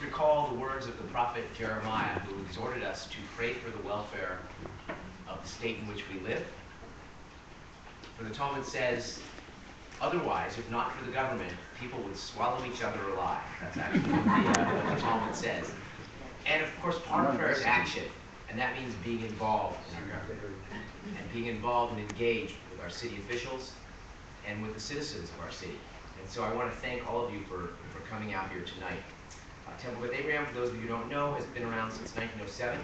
recall the words of the prophet Jeremiah, who exhorted us to pray for the welfare of the state in which we live. For the Talmud says, otherwise, if not for the government, people would swallow each other alive. That's actually what the Talmud says. And of course, part of prayer is action, and that means being involved in our government, and being involved and engaged with our city officials and with the citizens of our city. And so I want to thank all of you for coming out here tonight. Temple Beth Abraham, for those of you who don't know, has been around since 1907.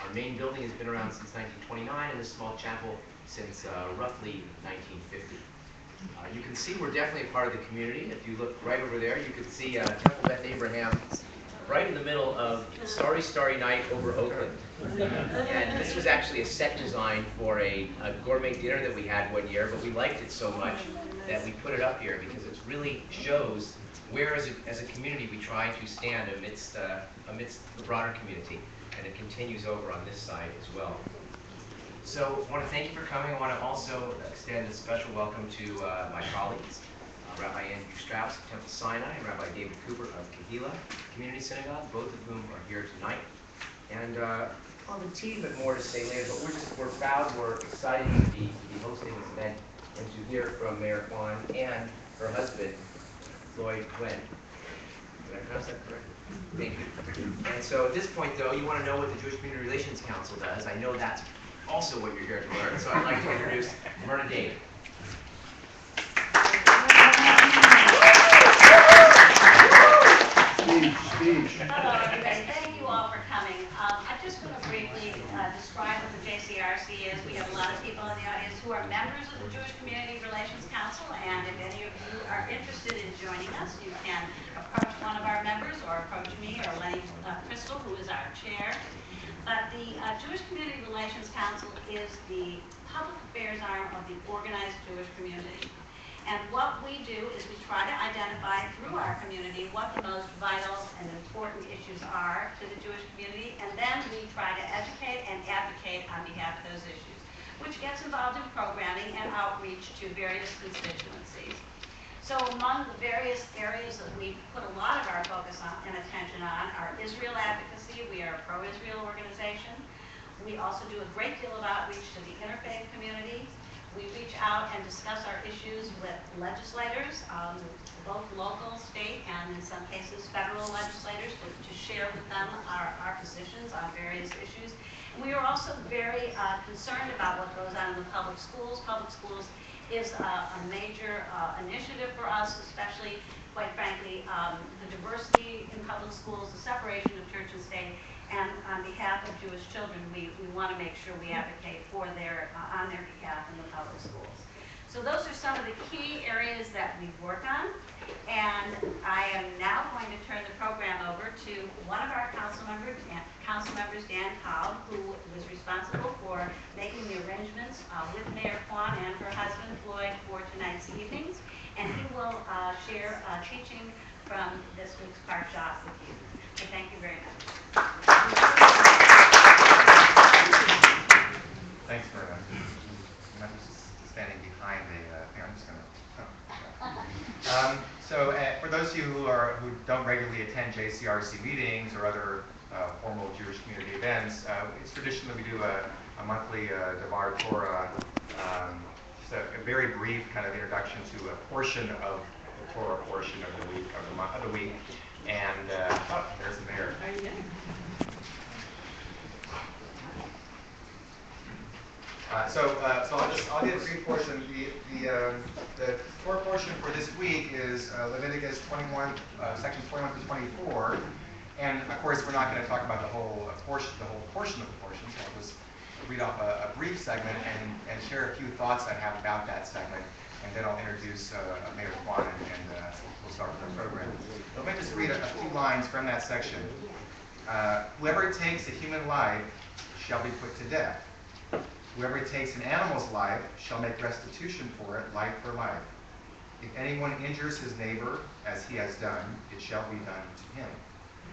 Our main building has been around since 1929, and this small chapel since roughly 1950. You can see we're definitely a part of the community. If you look right over there, you can see Temple Beth Abraham right in the middle of Starry, Starry Night over Oakland. And this was actually a set design for a gourmet dinner that we had one year, but we liked it so much that we put it up here because it really shows where, as a community, we try to stand amidst the broader community. And it continues over on this side as well. So I want to thank you for coming. I want to also extend a special welcome to my colleagues, Rabbi Andrew Strauss of Temple Sinai and Rabbi David Cooper of Kehillah Community Synagogue, both of whom are here tonight. And on the tea, but more to say later, but we're proud, we're excited to be hosting this event and to hear from Mayor Quan and her husband, Lloyd Gwen. Did I pronounce that correctly? Thank you. And so at this point, though, you want to know what the Jewish Community Relations Council does. I know that's also what you're here to learn, so I'd like to introduce Myrna Dave. Hello, everybody. Thank you all for coming. I'm just going to briefly describe what the JCRC is. We have a lot of people in the audience who are members of the Jewish Community Relations Council, and if any of you are interested in joining us, you can approach one of our members or approach me or Lenny Crystal, who is our chair. But the Jewish Community Relations Council is the public affairs arm of the organized Jewish community. And what we do is we try to identify through our community what the most vital and important issues are to the Jewish community, and then we try to educate and advocate on behalf of those issues, which gets involved in programming and outreach to various constituencies. So among the various areas that we put a lot of our focus on and attention on are Israel advocacy. We are a pro-Israel organization. We also do a great deal of outreach to the interfaith community. We reach out and discuss our issues with legislators, both local, state, and in some cases federal legislators to share with them our positions on various issues. And we are also very concerned about what goes on in the public schools. Public schools is a major initiative for us, especially, quite frankly, the diversity in public schools, the separation of church and state, and on behalf of Jewish children, we want to make sure we advocate for on their behalf in the public schools. So those are some of the key areas that we work on, and I am now going to turn the program over to one of our council members, Dan Cobb, who was responsible for making the arrangements with Mayor Quan and her husband, Floyd, for tonight's evenings, and he will share teaching from this week's parsha with you. So thank you very much. Thanks, Myrna. I'm just standing behind here, I'm just going to... So for those of you who don't regularly attend JCRC meetings or other formal Jewish community events, it's tradition that we do a monthly Devar Torah, just a very brief kind of introduction to a portion of the Torah portion of the week, of the week. And oh, there's the mayor. So I'll get a brief portion. The Torah portion for this week is Leviticus 21, sections 21 to 24. And of course, we're not going to talk about the whole portion of the portion. So I'll just read off a brief segment and share a few thoughts I have about that segment. And then I'll introduce Mayor Quan and we'll start with our program. Let me just read a few lines from that section. Whoever takes a human life shall be put to death. Whoever takes an animal's life shall make restitution for it, life for life. If anyone injures his neighbor as he has done, it shall be done to him.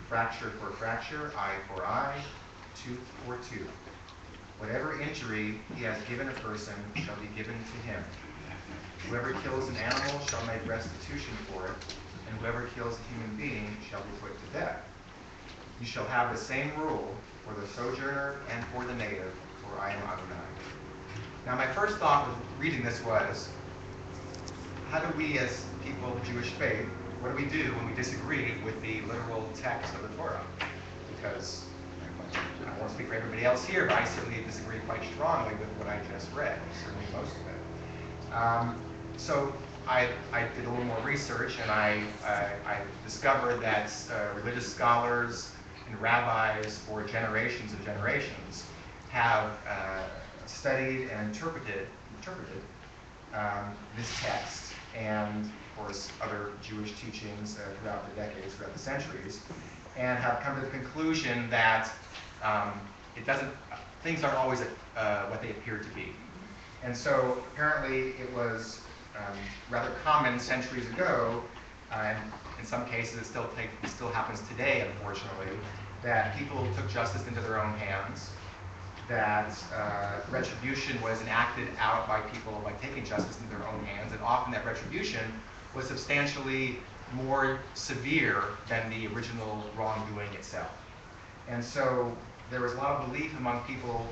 Fracture for fracture, eye for eye, tooth for tooth. Whatever injury he has given a person shall be given to him. Whoever kills an animal shall make restitution for it, and whoever kills a human being shall be put to death. you shall have the same rule for the sojourner and for the native, for I am Adonai. Now my first thought with reading this was, how do we as people of the Jewish faith, what do we do when we disagree with the literal text of the Torah? Because I won't speak for everybody else here, but I certainly disagree quite strongly with what I just read, certainly most of it. So I did a little more research, and I discovered that religious scholars and rabbis for generations and generations have studied and interpreted this text and, of course, other Jewish teachings throughout the decades, throughout the centuries, and have come to the conclusion that things aren't always what they appear to be. And so apparently it was rather common centuries ago, and in some cases it still happens today, unfortunately, that people took justice into their own hands, that retribution was enacted out by people by taking justice into their own hands, and often that retribution was substantially more severe than the original wrongdoing itself. And so there was a lot of belief among people,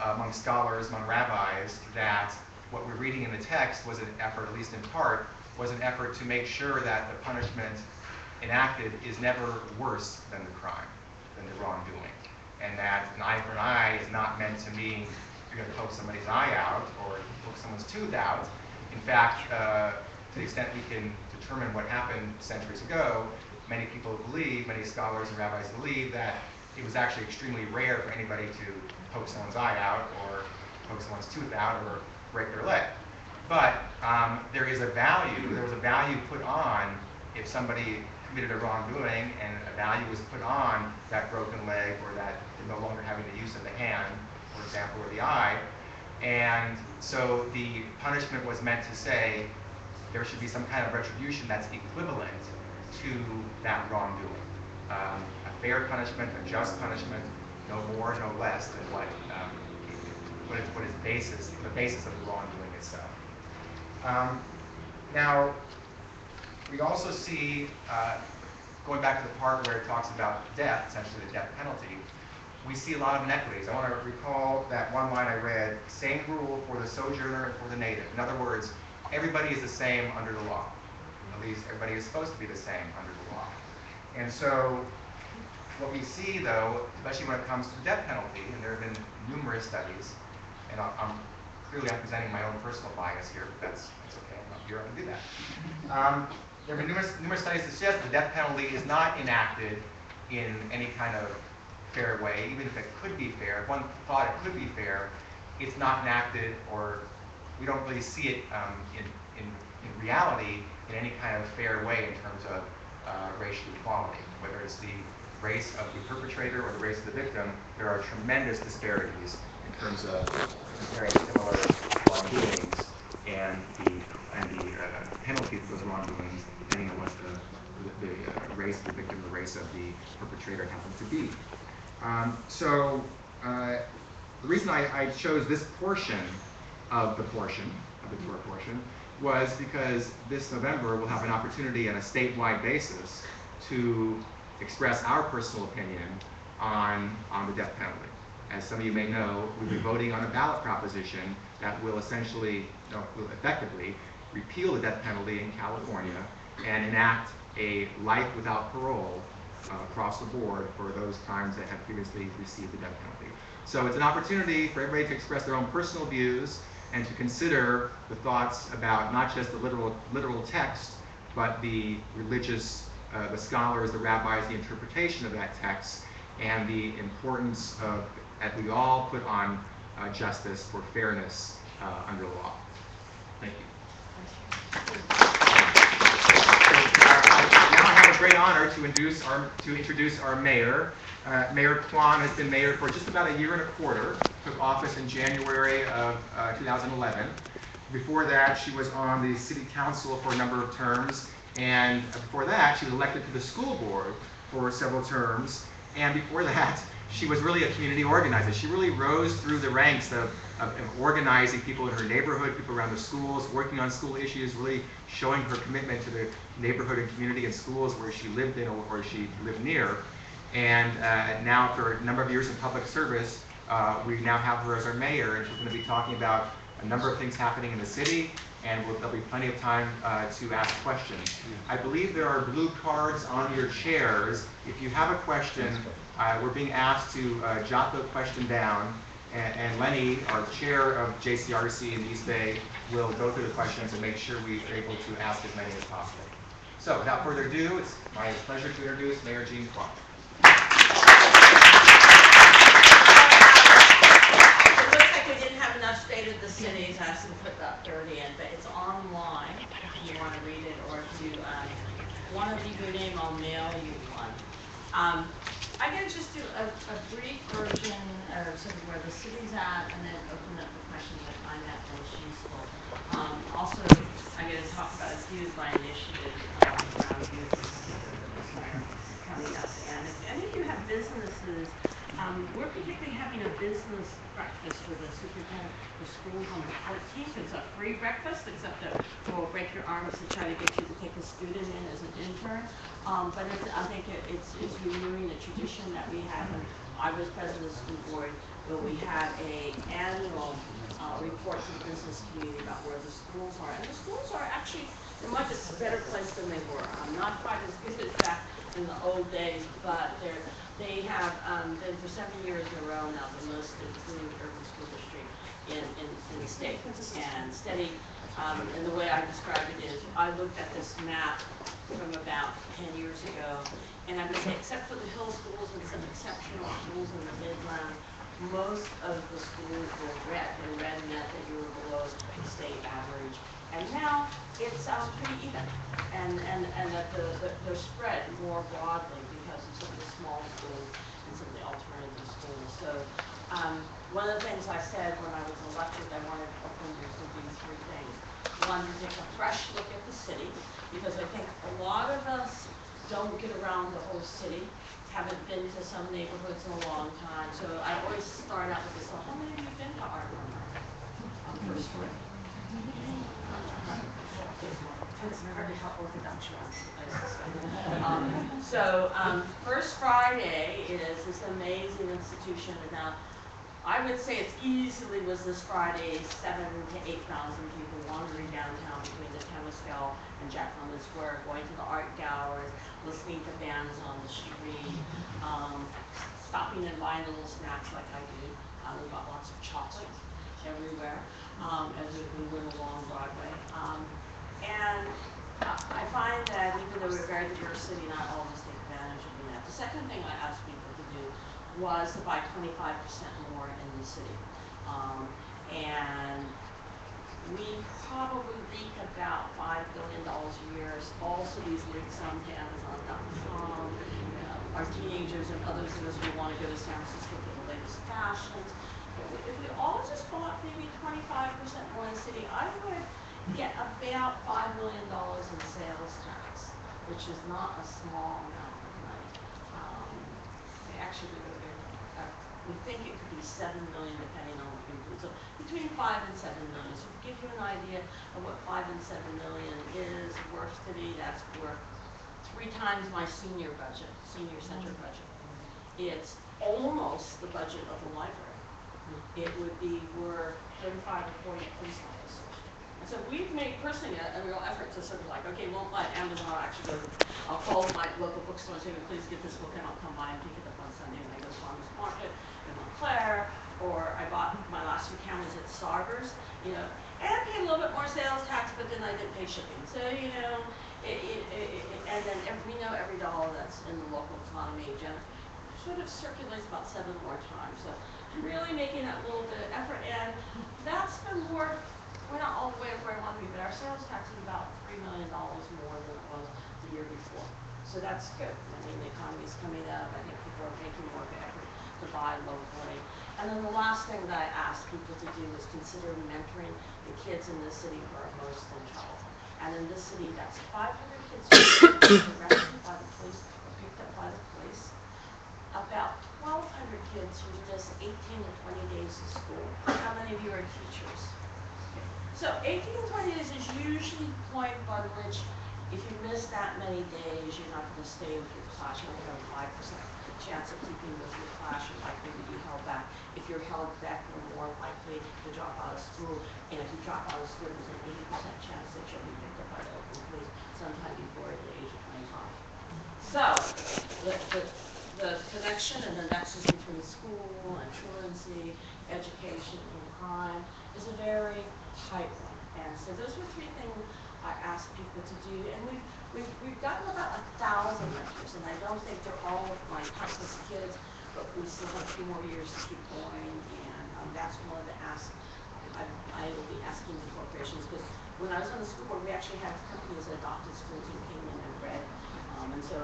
among scholars, among rabbis, that what we're reading in the text was an effort, at least in part, was an effort to make sure that the punishment enacted is never worse than the crime, than the wrongdoing. And that an eye for an eye is not meant to mean you're going to poke somebody's eye out or poke someone's tooth out. In fact, to the extent we can determine what happened centuries ago, many people believe, many scholars and rabbis believe that it was actually extremely rare for anybody to poke someone's eye out or poke someone's tooth out or break their leg. But there was a value put on if somebody committed a wrongdoing, and a value was put on that broken leg or that no longer having the use of the hand, for example, or the eye. And so the punishment was meant to say there should be some kind of retribution that's equivalent to that wrongdoing. A fair punishment, a just punishment, no more, no less than what is the basis of the wrongdoing itself. Now, we also see, going back to the part where it talks about death, essentially the death penalty, we see a lot of inequities. I want to recall that one line I read, same rule for the sojourner and for the native. In other words, everybody is the same under the law. At least everybody is supposed to be the same under the law. And so what we see, though, especially when it comes to the death penalty, and there have been numerous studies, and I'm presenting my own personal bias here, but that's okay. I'm not here to do that. There have been numerous studies that suggest the death penalty is not enacted in any kind of fair way, even if it could be fair. If one thought it could be fair, it's not enacted, or we don't really see it in reality in any kind of fair way in terms of racial equality. Whether it's the race of the perpetrator or the race of the victim, there are tremendous disparities in terms of comparing similar wrongdoings and the penalty for those wrongdoings, depending on what the race of the victim, the race of the perpetrator happens to be. So the reason I chose this portion of the Torah portion, was because this November we'll have an opportunity on a statewide basis to express our personal opinion on the death penalty. As some of you may know, we've been voting on a ballot proposition that will effectively repeal the death penalty in California and enact a life without parole across the board for those crimes that have previously received the death penalty. So it's an opportunity for everybody to express their own personal views and to consider the thoughts about not just the literal text, but the religious, the scholars, the rabbis, the interpretation of that text, and the importance of that we all put on justice for fairness under law. Thank you. Now I have a great honor to introduce our mayor. Mayor Quan has been mayor for just about a year and a quarter. Took office in January of 2011. Before that, she was on the city council for a number of terms, and before that, she was elected to the school board for several terms. And before that, she was really a community organizer. She really rose through the ranks of organizing people in her neighborhood, people around the schools, working on school issues, really showing her commitment to the neighborhood and community and schools where she lived in or where she lived near. And now, after a number of years in public service, we now have her as our mayor, and she's going to be talking about a number of things happening in the city, and there'll be plenty of time to ask questions. I believe there are blue cards on your chairs. If you have a question, we're being asked to jot the question down, and Lenny, our chair of JCRC in East Bay, will go through the questions and make sure we're able to ask as many as possible. So, without further ado, it's my pleasure to introduce Mayor Jean Quan. It looks like we didn't have enough state of the cities. I asked them to put that 30 in, but it's online if you want to read it, or if you want to leave your name, I'll mail you one. I'm going to just do a brief version of sort of where the city's at, and then open up the questions I find that most useful. Also, I'm going to talk about a few of my initiatives around youth coming up. And if any of you have businesses, we're particularly having a business breakfast with the superintendent of schools on the 14th. It's a free breakfast, except that we'll break your arms to try to get you to take a student in as an intern. But I think it's renewing a tradition that we have. And I was president of the school board, where we had an annual report to the business community about where the schools are. And the schools are actually in a much better place than they were. Not quite as good as back in the old days, but they have been for 7 years in a row now the most improved urban school district in the state. And steady, and the way I describe it is, I looked at this map from about 10 years ago, and I would say, except for the Hill schools and some exceptional schools in the Midland, most of the schools were red, and red meant that you were below the state average. And now it's pretty even, and that they're spread more broadly because of some of the small schools and some of the alternative schools. So one of the things I said when I was elected, I wanted Oakland to do 3 things. One, to take a fresh look at the city, because I think a lot of us don't get around the whole city, haven't been to some neighborhoods in a long time. So I always start out with this, well, how many of you have been to our first one? It's hardly how orthodox you are. First Friday is this amazing institution. And now, I would say it's easily was this Friday 7,000 to 8,000 people wandering downtown between the Temescal and Jack London Square, going to the art gallery, listening to bands on the street, stopping and buying little snacks like I do. We bought lots of chocolate everywhere as we went along Broadway. And I find that even though we're a very diverse city, not all of us take advantage of that. The second thing I asked people to do was to buy 25% more in the city. And we probably leak about $5 billion a year. All cities leak some to Amazon.com. Our teenagers and others of us who want to go to San Francisco for the latest fashions. If we all just bought maybe 25% more in the city, I would get about $5 million in sales tax, which is not a small amount of money. Actually, we think it could be 7 million depending on what we include. So between 5 and 7 million. So to give you an idea of what 5 and 7 million is worth to me, that's worth 3 times my senior center budget. It's almost the budget of the library. It would be worth 35 or 40 police officers. And so we've made personally a real effort to sort of like, okay, won't let Amazon actually go. I'll call my local bookstore and say, please get this book and I'll come by and pick it up on Sunday when I go to Farmers Market in Montclair, or I bought my last 2 cameras at Starburst, and I paid a little bit more sales tax, but then I didn't pay shipping. So, and then we know every dollar that's in the local economy sort of circulates about 7 more times. So really making that little bit of effort, and that's been worth, we're not all the way up where I want to be, but our sales tax is about $3 million more than it was the year before. So that's good. I mean, the economy is coming up. I think people are making more of an effort to buy locally. And then the last thing that I ask people to do is consider mentoring the kids in this city who are most in trouble. And in this city, that's 500 kids who are arrested by the police or picked up by the police. About 1,200 kids who miss 18 to 20 days of school. How many of you are teachers? So 18 to 20 days is usually the point by which if you miss that many days, you're not going to stay with your class. You only have a 5% chance you go through a class, you're likely to be held back. If you're held back, you're more likely to drop out of school. And if you drop out of school, there's an 80% chance that you'll be picked up by the Oakland police sometime before the age of 25. So, the connection and the nexus between school and truancy, education, and crime is a very tight one. And so those were 3 things I asked people to do. And we've gotten about 1,000 renters, and I don't think they're all of my toughest kids, but we still have a few more years to keep going. And that's one of the asks I will be asking the corporations, because when I was on the school board, we actually had companies that adopted schools who came in and read. And so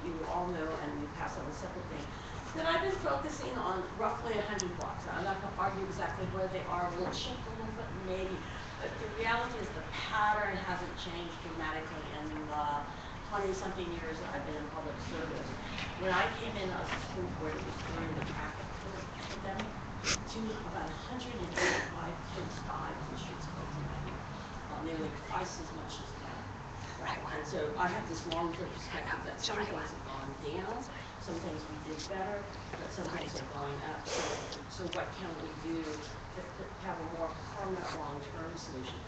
you all know, and we passed on a separate thing, that I've been focusing on roughly 100 blocks. Now, I'm not going to argue exactly where they are. We'll shift a little bit, maybe. But the reality is the pattern hasn't changed dramatically in the 20-something years that I've been in public service. When I came in as a school board, it was during the traffic epidemic. About 185 kids died on the streets of Oakland, nearly twice as much as that. Right. And so I have this long-term perspective that some things have gone down, some things we did better, but some things are going up. So what can we do to have a more permanent long-term solution?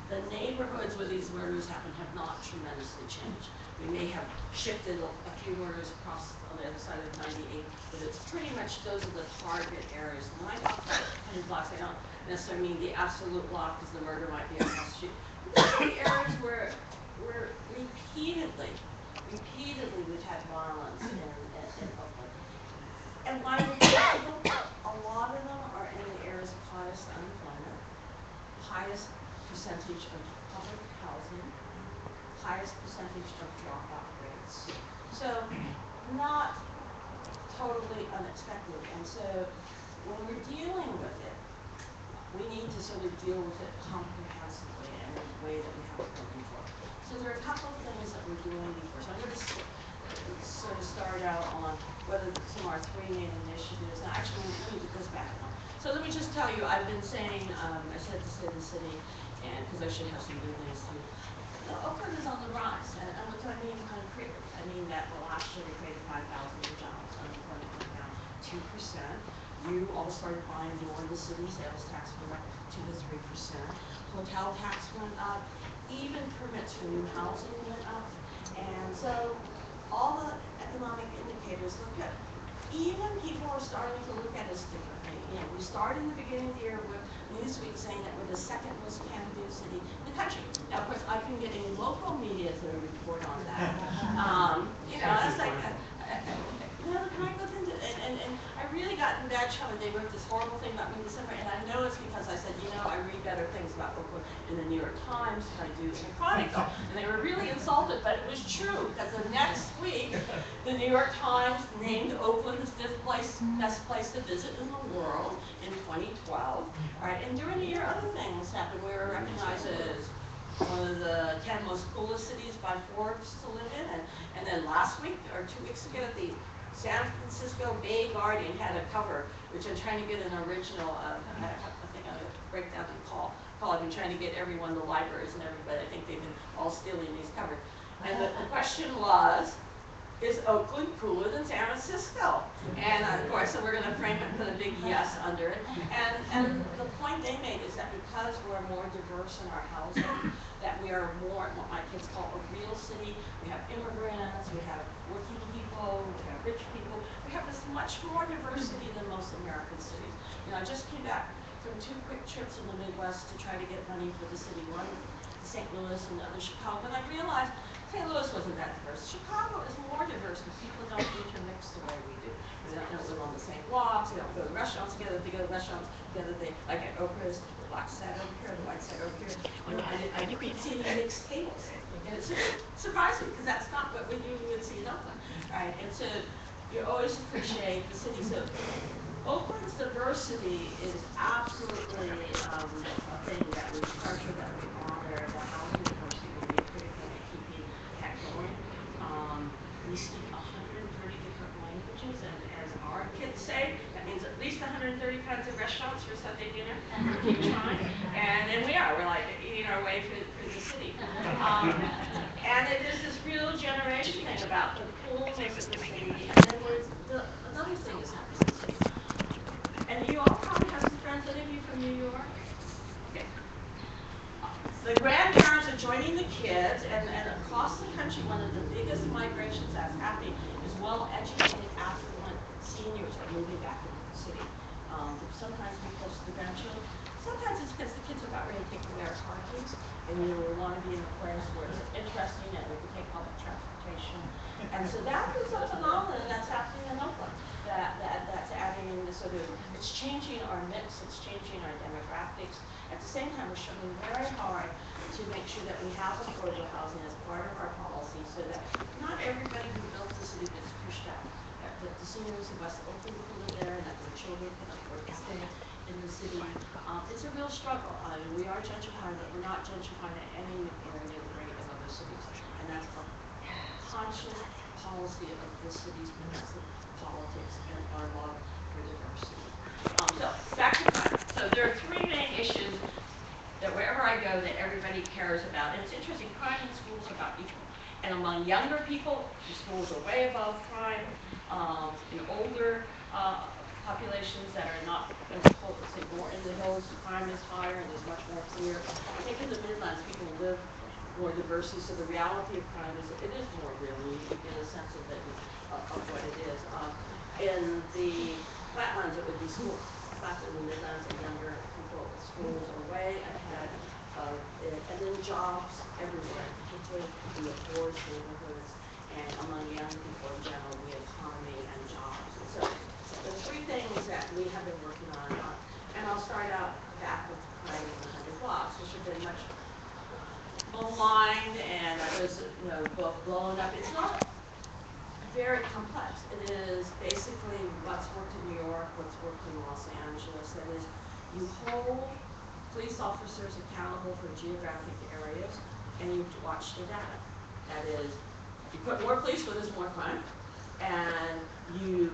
The neighborhoods where these murders happen have not tremendously changed. We may have shifted a few murders across on the other side of 98, but it's pretty much those are the target areas. When I talk about 100 blocks, I don't necessarily mean the absolute block, because the murder might be across the street. The areas where repeatedly we've had violence in Oakland. And why do we have them? A lot of them are in the areas of highest unemployment, highest percentage of public housing, highest percentage of dropout rates. So not totally unexpected. And so when we're dealing with it, we need to sort of deal with it comprehensively and in a way that we haven't done before. So there are a couple of things that we're doing before. So I'm going to sort of start out on whether some of our 3 main initiatives. And actually, let me get this back on. So let me just tell you, I've been saying, I said to State of the City, and because I should have some good news too. Oakland is on the rise, and what do I mean concretely? I mean that last year we created 5,000 new jobs, unemployment went down 2%. You all started buying more of the city, sales tax went up 2 to 3%. Hotel tax went up, even permits for new housing went up. And so all the economic indicators look good. Even people are starting to look at us differently. You know, we started in the beginning of the year with Newsweek saying that we're the 2nd most can-do city in the country. Now, of course, I've been getting local media to report on that. You know, it's like, you know, the crime goes into it. And I really got in bad trouble. They wrote this horrible thing about me in December, and I know it's because I said, you know, I read better things about Oakland in the New York Times than I do in the Chronicle. And they were really insulted, but it was true, because the next week, the New York Times named Oakland the 5th best place to visit in the world in 2012. All right, and during the year, other things happened. We were recognized as one of the 10 most coolest cities by Forbes to live in. And then last week, or 2 weeks ago, the San Francisco Bay Guardian had a cover, which I'm trying to get an original of. I think I'm going to break down and call. I've been trying to get everyone, the libraries and everybody. I think they've been all stealing these covers. And the question was, is Oakland cooler than San Francisco? And of course, so we're going to frame it and put a big yes under it. And the point they made is that because we're more diverse in our housing, that we are more what my kids call a real city. We have immigrants, we have working people, we have rich people. We have this much more diversity than most American cities. You know, I just came back from 2 quick trips in the Midwest to try to get money for the city, one to St. Louis and the other Chicago. And I realized St. Louis wasn't that diverse. Chicago is more diverse because people don't intermix the way we do. They don't live on the same blocks, they don't go to restaurants together. If they go to restaurants together, they, like at Oprah's, the black side over here, the white side over here. You know, I didn't see any mixed tables. And it's surprising, because that's not what we would see in Oakland. Right? And so you always appreciate the city. So Oakland's diversity is absolutely a thing that we treasure, that we honor. The housing diversity will be a critical in keeping that going. We speak 130 different languages, and as our kids say, that means at least 130 kinds of restaurants for Sunday dinner. We keep trying, and we are. We're like eating our way through the city. And it is this real generation thing about the coolness of the city. And then another thing and across the country, one of the biggest migrations that's happening is well-educated, affluent seniors are moving back into the city. Sometimes because the grandchildren, sometimes it's because the kids are about ready to take away our car keys, and we want to be in a place where it's interesting and we can take public transportation. And so that is a phenomenon that's happening in Oakland. That's adding in the sort of, it's changing our mix, it's changing our demographics. At the same time, we're struggling very hard to make sure that we have affordable housing as part of our policy, so that not everybody who built the city gets pushed out. That the seniors in West Oakland can live there, and that their children can afford to stay in the city. It's a real struggle. We are gentrifying, but we're not gentrifying at any area the rate of other cities. And that's a conscious policy of the city's domestic politics and our love for diversity. So back to crime. So there are three main issues that wherever I go that everybody cares about. And it's interesting, crime in schools are about equal. And among younger people, the schools are way above crime. In older populations that are not as close, say more in the hills, crime is higher and there's much more fear. I think in the Midlands, people live more diversity, so the reality of crime is, it is more real. You get a sense of it, of what it is. In the flatlands, it would be schools. Back in the Midlands, the younger people, schools are way ahead of it. And then jobs everywhere, particularly in the poorest neighborhoods and among young people in general, the economy and jobs. And so the three things that we have been working on, and I'll start out back with crime in the 100 blocks, which have been much maligned and was, blown up. It's not very complex. It is basically what's worked in New York, what's worked in Los Angeles. That is, you hold police officers accountable for geographic areas, and you watch the data. That is, you put more police where there's more crime, and you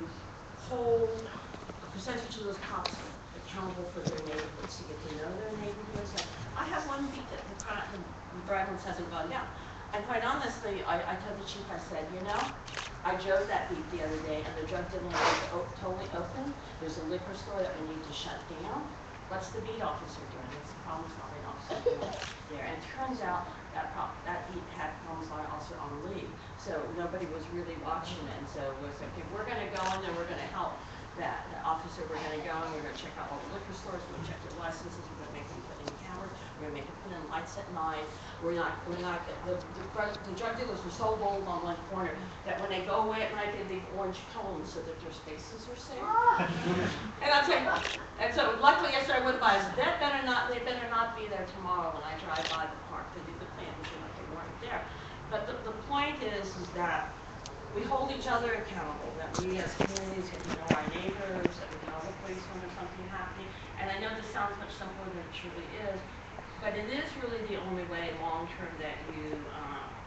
hold a percentage of those cops accountable for their neighborhoods to get to know their neighborhoods. And I have one beat that the violence hasn't gone down. And quite honestly, I told the chief, I said, I drove that beat the other day, and the drug dealing is totally open. There's a liquor store that we need to shut down. What's the beat officer doing? It's the problem-solving officer doing there. And it turns out that beat had problem-solving officer on leave. So nobody was really watching it. And so it was like, okay, we're going to go in there, we're going to help that officer. We're going to go and we're going to check out all the liquor stores, we're going to check their licenses, we're going to make them put in cameras, we're going to make them put in lights at night. The drug dealers were so bold on one corner that when they go away at night, they leave orange cones so that their spaces are safe. And I'm saying, and so luckily yesterday I went by, they better not be there tomorrow when I drive by the park. They did the plan, which like they weren't there. But the point is that we hold each other accountable, that we as communities get to know our neighbors, that we tell the police when there's something happening. And I know this sounds much simpler than it truly is, but it is really the only way long-term that you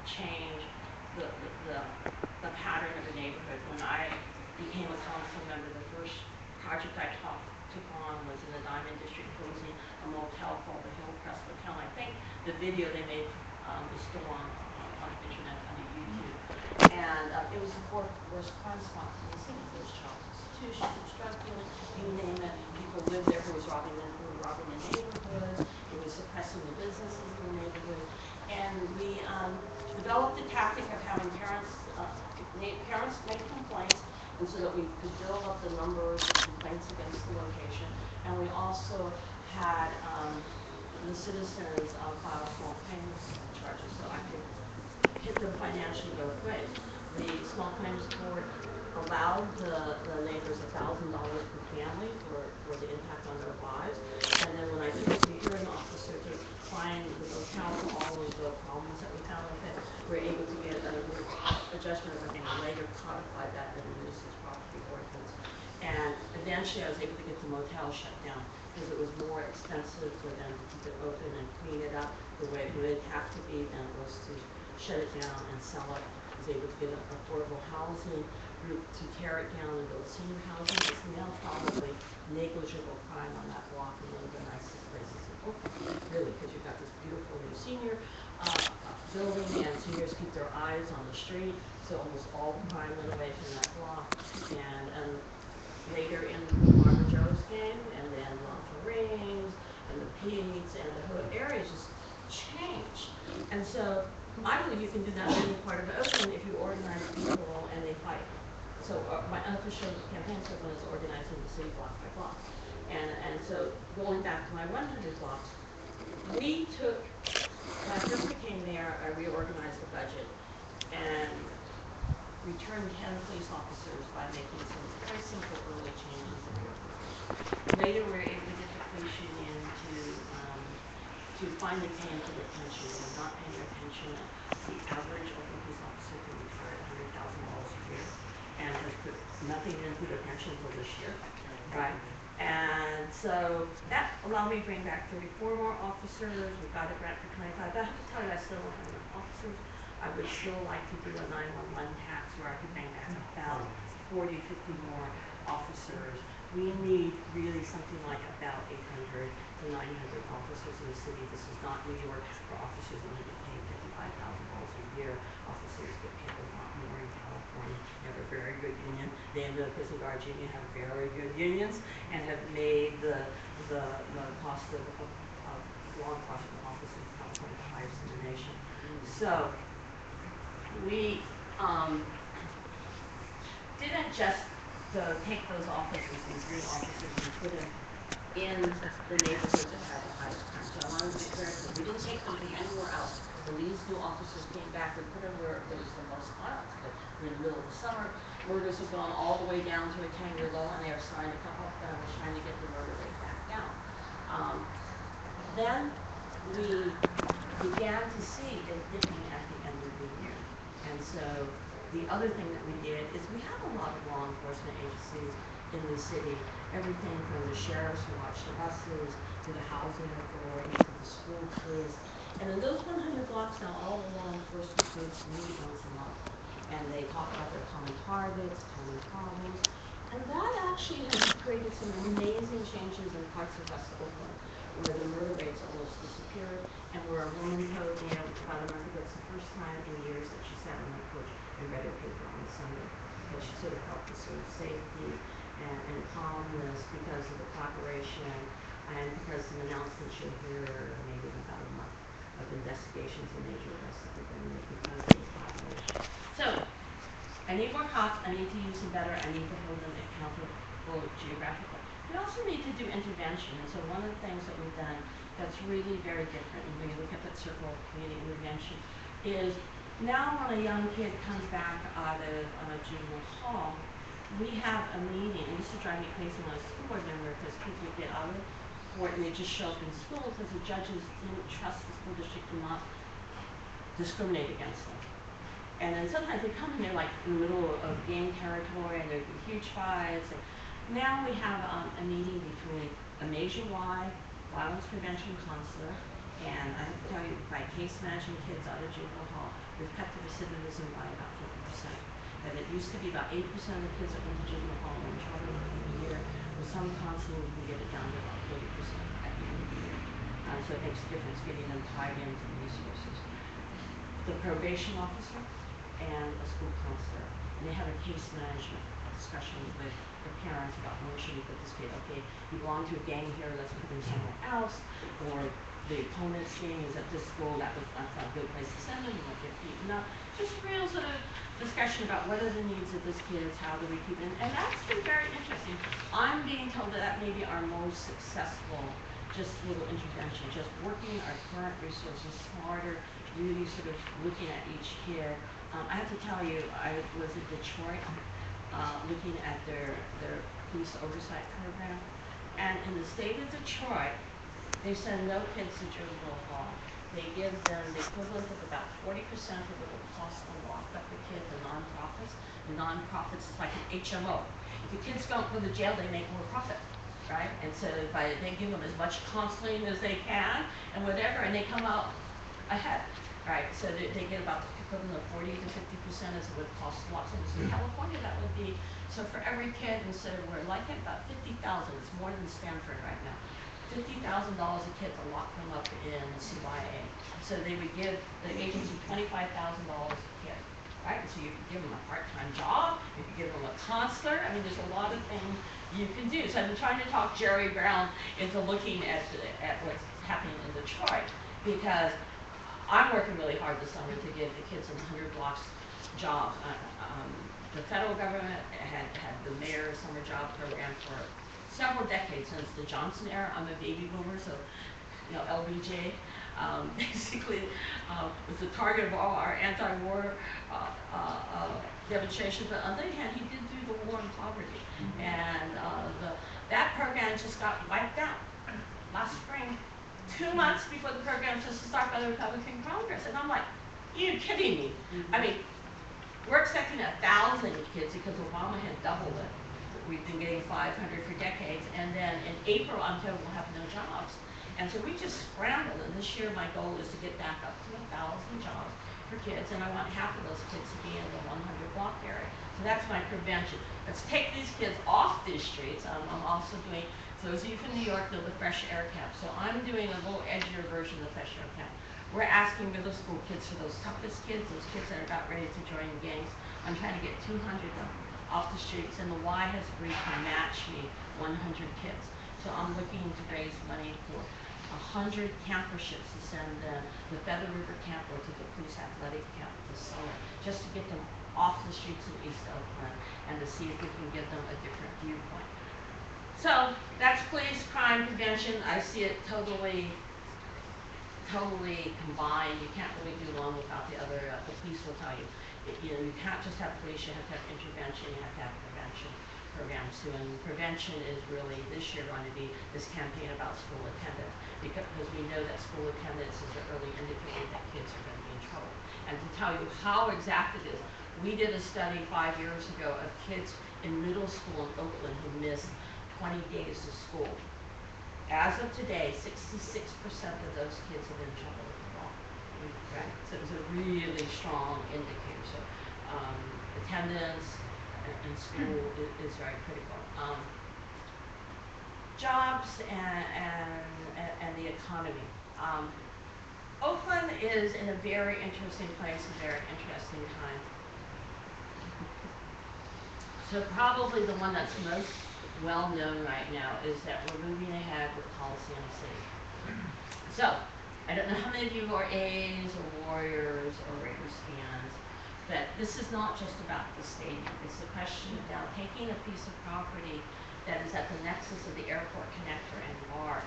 change the pattern of a neighborhood. When I became a council member, the first project I took on was in the Diamond District, closing a motel called the Hillcrest Motel. I think the video they made is still on the internet under YouTube. And it was the fourth worst crime spot in the city. There was child prostitution, there was drug dealing, you name it. People lived there who were robbing the neighborhoods. It was suppressing the businesses in the neighborhood. And we developed the tactic of having parents make complaints, and so that we could build up the numbers of complaints against the location. And we also had the citizens file small claims charges, so I could hit them financially both ways. The small claims court allowed the neighbors $1,000 per family for the impact on their lives. And then when I took the hearing officer to find the locale for all of the problems that we found with it, we were able to get a judgment that we later codified that in the nuisance property ordinance. And eventually I was able to get the motel shut down because it was more expensive for them to keep it open and clean it up the way it would have to be than it was to shut it down and sell it. I was able to get an affordable housing group to tear it down and build senior housing. It's now probably negligible crime on that block and one of the nicest places in Oakland, really, because you've got this beautiful new senior building, and seniors keep their eyes on the street, so almost all the crime went away from that block. And later in the Farmer Joe's game, and then Longford Rings, and the Pete's, and the whole area just changed. And so I believe you can do that in any part of Oakland if you organize people and they fight. So my unofficial campaign slogan is organizing the city block by block. And so going back to my 100 blocks, we took, when I first became mayor, I reorganized the budget and returned 10 police officers by making some very simple early changes in the organization. Later, we were able to get the police union to finally pay into their pension. They were not paying their pension. The average Oakland police officer can retire at $100,000 a year and has put nothing into their pension until this year, right? And so that allowed me to bring back 34 more officers. We got a grant for 25. But I have to tell you, I still don't have enough officers. I would still like to do a 911 tax where I could bring back about 40, 50 more officers. We need really something like about 800 to 900 officers in the city. This is not New York where officers only get paid $55,000 a year. Officers get paid a lot more in California. They have a very good union. They and the prison guards union have very good unions and have made the cost of law enforcement officers in California the highest in the nation. So we didn't just take those officers, these new officers, and put them in the neighborhoods that had the highest crime. So I wanted to make very clear, we didn't take them to anywhere else. When these new officers came back, we put them where there was the most violence. But we're in the middle of the summer, murders have gone all the way down to a 10-year low, and they are starting to come up, and we're trying to get the murder rate back down. Then we began to see it dipping at the end of the year. And so the other thing that we did is we have a lot of law enforcement agencies in the city, everything from the sheriffs who watch the buses, to the housing authority, to the school crews. And in those 100 blocks now, all the law enforcement groups meet once a month. And they talk about their common targets, common problems. And that actually has created some amazing changes in parts of West Oakland, where the murder rates almost disappeared, and where a woman told me about a month ago, it's the first time in years that she sat on my porch and read her paper on Sunday, because she sort of felt the sort of safety and calmness because of the cooperation and because of an announcement she'll hear maybe in about a month of investigations and major arrests that they're going to make because of the cooperation. So I need more cops, I need to use them better, I need to hold them accountable geographically. We also need to do intervention, and so one of the things that we've done that's really very different, and when you look at that circle of community intervention, is now when a young kid comes back out of juvenile hall, we have a meeting, and this used to drive me crazy when I was a school board member, because kids would get out of court and they just show up in school because the judges didn't trust the school district to not discriminate against them. And then sometimes they come and they're like in the middle of gang territory and there'd be huge fights. And now we have a meeting between a nationwide violence prevention counselor, and I have to tell you, by case managing kids out of juvenile hall, we've cut the recidivism by about 50%. And it used to be about 80% of the kids that went to juvenile hall were in trouble within a year. With some counseling, we can get it down to about 40% at the end of the year. So it makes a difference getting them tied into the resources. The probation officer and a school counselor, and they have a case management discussion with the parents about when should we put this kid, okay, you belong to a gang here, let's put him somewhere else, or the opponent's gang is at this school, that's not a good place to send them, you won't get beaten up. Just real sort of discussion about what are the needs of this kids, how do we keep it, and that's been very interesting. I'm being told that may be our most successful, just little intervention, just working our current resources smarter, really sort of looking at each kid. I have to tell you, I was in Detroit looking at their police oversight program, and in the state of Detroit, they send no kids to juvenile hall. They give them the equivalent of about 40% of what it will cost to lock up the kid, the nonprofits. The nonprofits is like an HMO. If the kids don't go to jail, they make more profit, right? And so they give them as much counseling as they can and whatever, and they come out ahead, right? So they get about the equivalent of 40 to 50% as it would cost to lock them. So in California, that would be, so for every kid, instead of we're like about 50,000, it's more than Stanford right now. $50,000 a kid to lock them up in CYA. So they would give the agency $25,000 a kid, right? And so you could give them a part-time job, you could give them a counselor. I mean, there's a lot of things you can do. So I've been trying to talk Jerry Brown into looking at what's happening in Detroit, because I'm working really hard this summer to give the kids in 100 blocks jobs. The federal government had the mayor's summer job program for several decades, since the Johnson era. I'm a baby boomer, so LBJ basically was the target of all our anti-war demonstrations. But on the other hand, he did do the war on poverty, and that program just got wiped out last spring, 2 months before the program was to start by the Republican Congress. And I'm like, you're kidding me. I mean, we're expecting 1,000 kids because Obama had doubled it. We've been getting 500 for decades, and then in April, I'm told we'll have no jobs. And so we just scrambled, and this year my goal is to get back up to 1,000 jobs for kids, and I want half of those kids to be in the 100 block area. So that's my prevention. Let's take these kids off these streets. I'm also doing, so those of you from New York know the Fresh Air Camp. So I'm doing a little edgier version of the Fresh Air Camp. We're asking middle school kids, for those toughest kids, those kids that are about ready to join gangs. I'm trying to get 200 of them off the streets, and the Y has agreed to match me 100 kids. So I'm looking to raise money for 100 camper ships to send them to the Feather River Camp or to the police athletic camp this summer, just to get them off the streets in East Oakland and to see if we can give them a different viewpoint. So that's police crime prevention. I see it totally combined. You can't really do one without the other. The police will tell you, you can't just have police, you have to have intervention, you have to have prevention programs too. And prevention is really this year going to be this campaign about school attendance, because we know that school attendance is an early indicator that kids are going to be in trouble. And to tell you how exact it is, we did a study 5 years ago of kids in middle school in Oakland who missed 20 days of school. As of today, 66% of those kids have been in trouble with the law. Right? So it's a really strong indicator. So attendance in school is very critical. Jobs and the economy. Oakland is in a very interesting place, a very interesting time. So probably the one that's most well known right now is that we're moving ahead with Coliseum City. So I don't know how many of you are A's or Warriors or Raiders fans, but this is not just about the stadium. It's a question of now taking a piece of property that is at the nexus of the airport connector and BART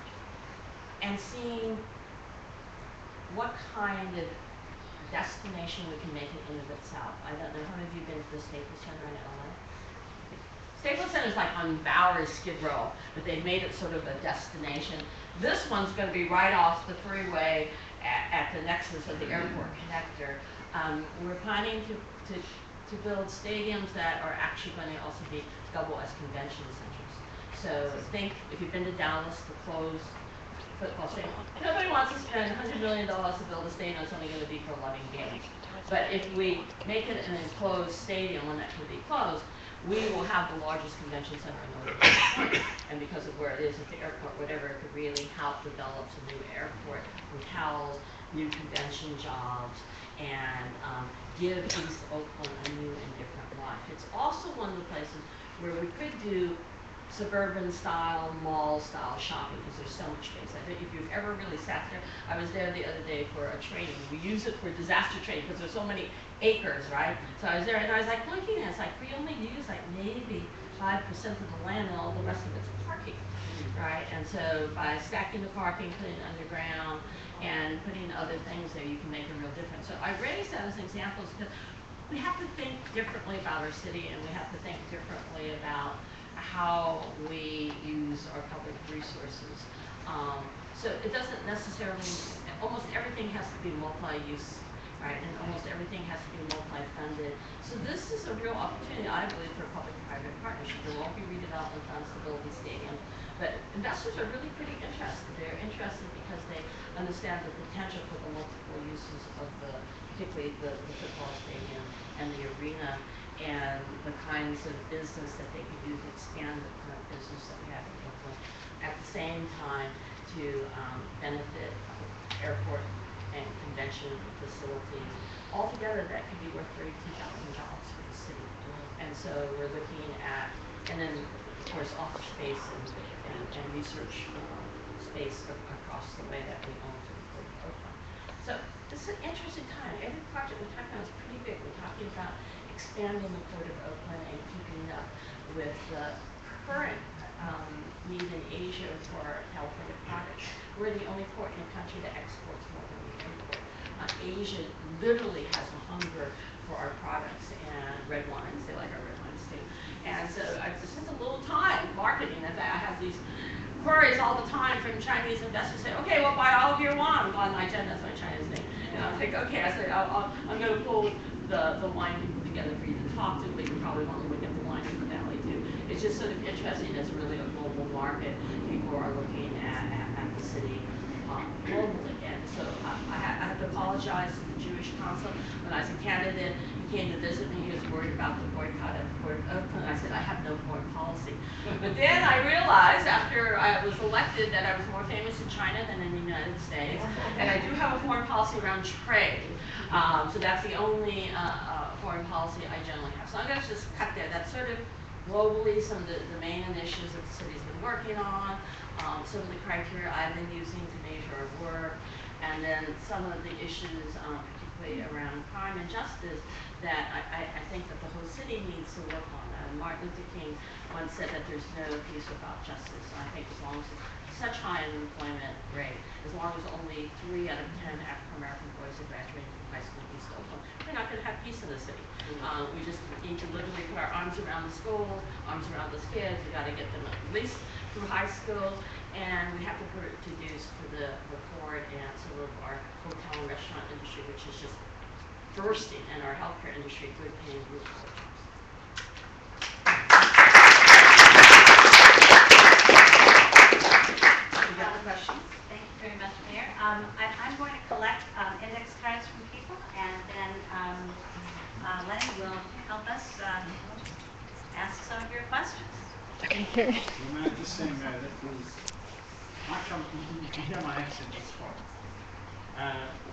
and seeing what kind of destination we can make it in of itself. I don't know how many of you have been to the Staples Center in LA? Staples Center is like on Bowery Skid Row, but they've made it sort of a destination. This one's going to be right off the freeway at the nexus of the airport connector. We're planning to build stadiums that are actually going to also be double as convention centers. So think, if you've been to Dallas, the closed football stadium, nobody wants to spend $100 million to build a stadium that's only going to be for 11 games. But if we make it an enclosed stadium, one that can be closed, we will have the largest convention center in Northern California. And because of where it is at the airport, whatever, it could really help develop some new airport hotels, new convention jobs, and give East Oakland a new and different life. It's also one of the places where we could do suburban style, mall style shopping, because there's so much space. I think if you've ever really sat there, I was there the other day for a training. We use it for disaster training because there's so many acres, right? So I was there and I was like looking at it, it's like we only use like maybe 5% of the land and all the rest of it's parking, right? And so by stacking the parking, putting it underground, and putting other things there, you can make a real difference. So I raised that as examples because we have to think differently about our city, and we have to think differently about how we use our public resources. So it doesn't necessarily, almost everything has to be multi-use, right? And almost everything has to be multi-funded. So this is a real opportunity, I believe, for a public-private partnership. There won't be redevelopment funds to build these stadiums, but investors are really pretty interested. They're interested because they understand the potential for the multiple uses of particularly the football stadium and the arena, and the kinds of business that they could do to expand the current business that we have in Oakland. At the same time, to benefit airport and convention facilities. Altogether, that could be worth 32,000 jobs for the city. And so we're looking at, and then of course office space and research space across the way that we own to Oakland. So this is an interesting time. Every project we're talking about is pretty big. We're talking about expanding the Port of Oakland and keeping up with the current need in Asia for California products. We're the only port in the country that exports more than we import. Asia literally has a hunger for our products and red wines. They like our red wines too. And so I spent a little time marketing. In fact, I have these queries all the time from Chinese investors say, okay, we'll buy all of your wine. On my agenda, that's my Chinese name. And I think, okay, I said, I'm going to pull the wine people together for you to talk to, but you probably want to look at the wine in the valley too. It's just sort of interesting. It's really a global market. People are looking at the city globally. And so I have to apologize to the Jewish consul. When I was a candidate, he came to visit me. He was worried about the boycott at the Port of Oakland. I said, I have no foreign policy. But then I realized after I was elected that I was more famous in China than in the United States. And I do have a foreign policy around trade. So that's the only foreign policy I generally have. So I'm going to just cut there. That's sort of globally some of the main initiatives that the city's been working on, some of the criteria I've been using to measure our work, and then some of the issues, particularly around crime and justice, that I think that the whole city needs to work on. Martin Luther King once said that there's no peace without justice. And I think as long as it's such high unemployment rate, as long as only 3 out of 10 African American boys are graduating from high school in East Oakland, we're not going to have peace in the city. We just need to literally put our arms around the school, arms around those kids. We got to get them at least through high school, and we have to put it to use for the port and some of our hotel and restaurant industry, which is just bursting, and our healthcare industry, good paying blue collar jobs. You got the questions? Thank you very much, Mayor. I'm going to collect index cards from people, and then Lenny will help us ask some of your questions. Well, may I just say, Mayor, that was, you can hear my accent as far.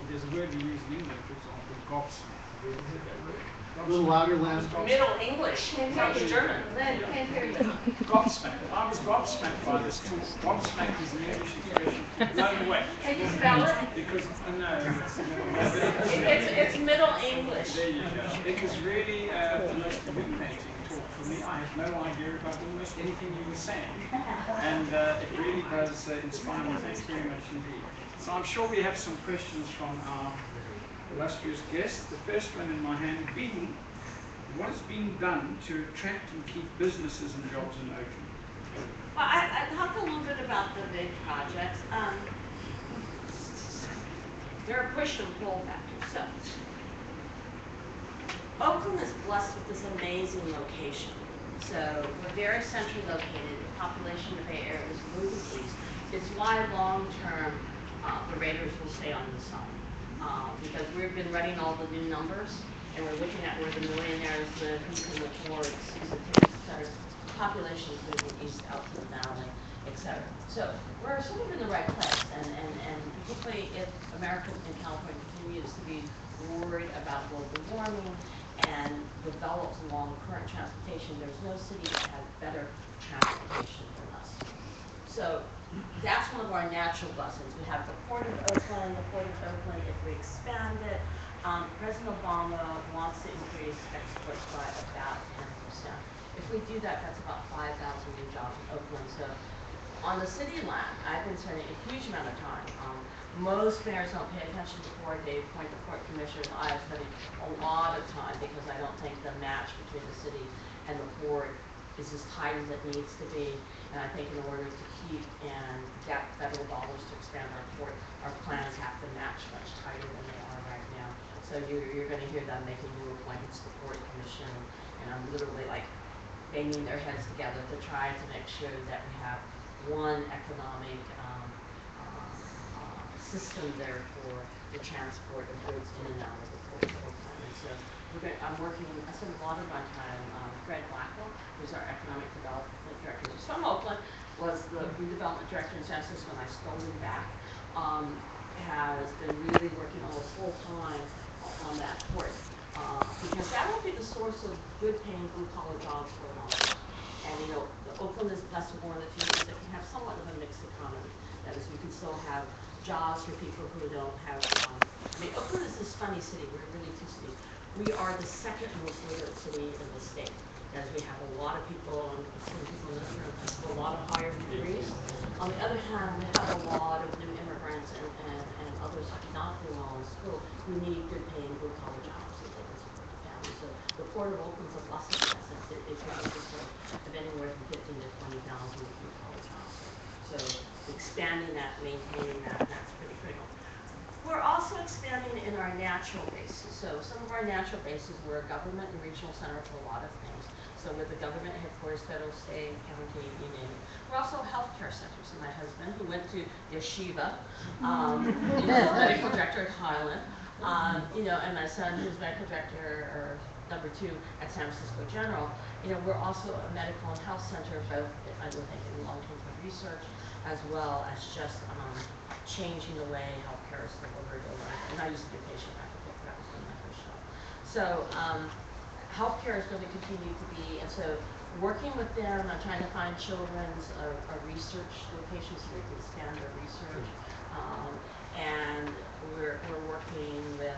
There's a word we use in England, for example, gobsmacked. Have you ever heard that word? A little louder, Len. Middle English, sounds German. Can't hear you. Gobsmacked. I was gobsmacked by this talk. Gobsmacked is an English expression, blown away. Can you spell it? Because, It's Middle English. there you go. It was really the most illuminating talk for me. I had no idea about almost anything you were saying. And it really does inspire me. Thanks very much indeed. So I'm sure we have some questions from our illustrious guests. The first one in my hand being, what is being done to attract and keep businesses and jobs in Oakland? Well, I talked a little bit about the big projects. There are push and pull factors. So, Oakland is blessed with this amazing location. So, we're very centrally located. The population of the Bay Area is moving east. It's why long-term the Raiders will stay on the sun. Because we've been running all the new numbers, and we're looking at where the millionaires live, who can afford season tickets, et cetera. Population is moving east out to the valley, et cetera. So we're sort of in the right place, and particularly if America and California continues to be worried about global warming and develops along current transportation, there's no city that has better transportation than us. So that's one of our natural blessings. We have the Port of Oakland. If we expand it, President Obama wants to increase exports by about 10%. If we do that, that's about 5,000 new jobs in Oakland. So on the city land, I've been spending a huge amount of time. Most mayors don't pay attention to the port. They appoint the port commissioners. I've spent a lot of time because I don't think the match between the city and the port is as tight as it needs to be. And I think in order to keep and get federal dollars to expand our port, our plans have to match much tighter than they are right now. So you're going to hear them making new appointments to the Port Commission, and I'm literally like banging their heads together to try to make sure that we have one economic system there for the transport of goods in and out of the port of Oakland. And so I'm working, I spend a lot of my time, Fred Blackwell, who's our economic development director, who's from Oakland, was the redevelopment director in San Francisco, and I stole him back, has been really working almost full time on that port. Because that will be the source of good paying blue collar jobs for a long time. And you know, Oakland is blessed with one of the few cities that can have somewhat of a mixed economy. That is, we can still have jobs for people who don't have, I mean, Oakland is this funny city, we're really two cities. We are the second most literate city in the state, as we have a lot of people, and some people in this room have a lot of higher degrees. On the other hand, we have a lot of new immigrants and others not doing well in school who need good paying blue collar jobs so they can support the family. So the Port of Oakland's a blessing in that sense. It consists of anywhere from 15 to 20,000 blue collar jobs. So expanding that, maintaining that, that's pretty critical. We're also expanding in our natural bases. So some of our natural bases, we're a government and regional center for a lot of things. So with the government headquarters, federal, state, county, you name it. We're also healthcare centers. So my husband, who went to Yeshiva, is medical director at Highland. You know, and my son, who's medical director or number 2 at San Francisco General. You know, we're also a medical and health center, both I would think in long-term research as well as just changing the way healthcare is delivered. And I used to be a patient advocate, that was one of my first jobs. So healthcare is going to continue to be, and so working with them, I'm trying to find children's research locations so they can expand their research. And we're working with